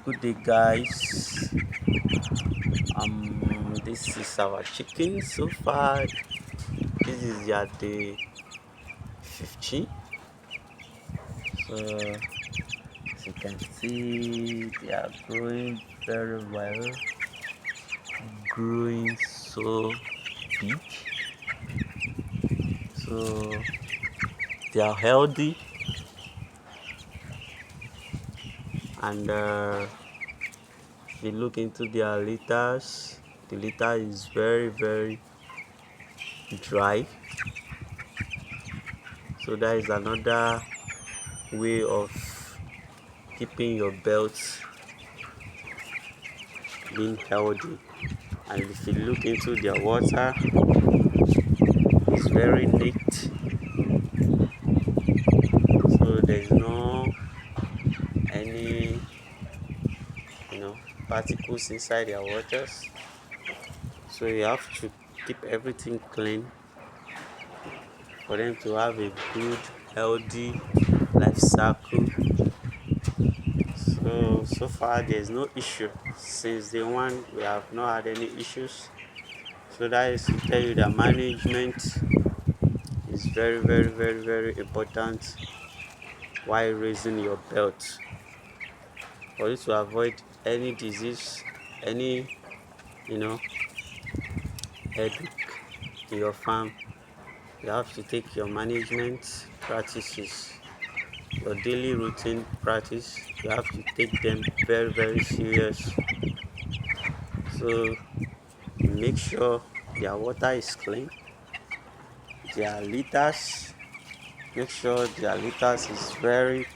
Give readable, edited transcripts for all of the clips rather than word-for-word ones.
Good day, guys. This is our chicken so far. This is their day 15. So, as you can see, they are growing very well, growing so big. So, they are healthy, and if you look into their litters, the litter is very dry. So, that is another way of keeping your belt being healthy. And if you look into their water, it's very neat, so there's no any particles inside their waters. So you have to keep everything clean for them to have a good healthy life cycle. So far there's no issue. Since day one we have not had any issues. So that is to tell you that management is very important while raising your belt, for you to avoid any disease, any headache in your farm. You have to take your management practices, your daily routine practice, you have to take them very serious. So make sure their water is clean, their litters, make sure their litters is very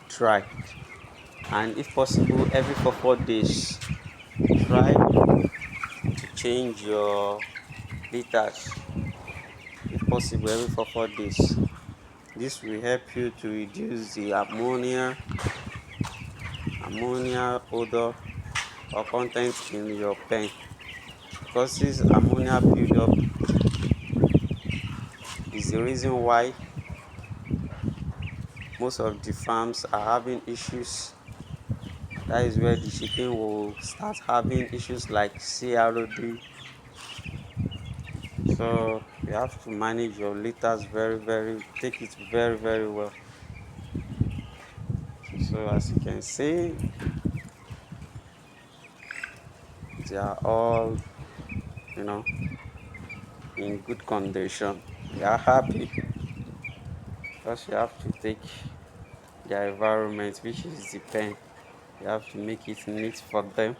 dry, and if possible every 4 days try to change your litters, if possible every 4 days. This will help you to reduce the ammonia odor or content in your pen, because this ammonia buildup is the reason why most of the farms are having issues. That is where the chicken will start having issues like CROD. So you have to manage your litters take it very well. So as you can see, they are all in good condition. They are happy because you have to take their environment, which is the pen, you have to make it neat for them.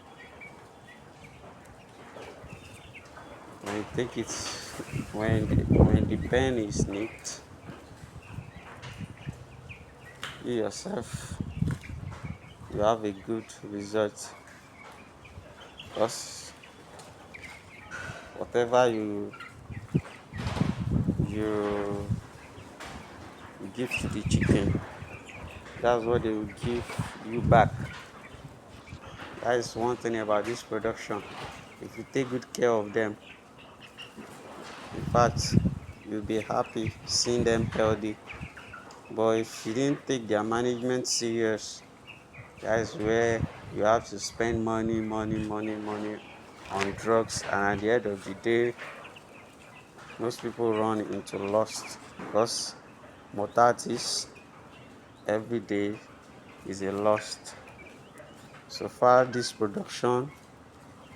When you take it, when the pen is neat, you yourself, you have a good result, because whatever you give to the chicken, that's what they will give you back. That is one thing about this production. If you take good care of them, in fact, you'll be happy seeing them healthy. But if you didn't take their management serious, that is where you have to spend money on drugs, and at the end of the day, most people run into loss, because mortalities every day is a loss. So far this production,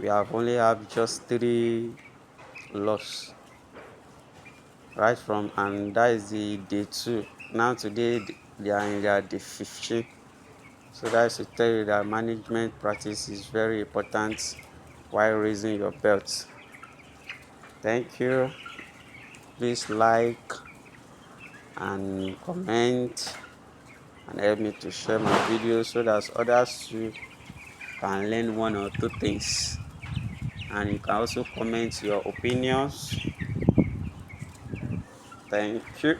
we have only have just 3 loss right from, and that is the day 2. Now today they are in their day 15. So that is to tell you that management practice is very important while raising your belt. Thank you. Please like and comment and help me to share my videos so that others too can learn 1 or 2 things. And you can also comment your opinions. Thank you.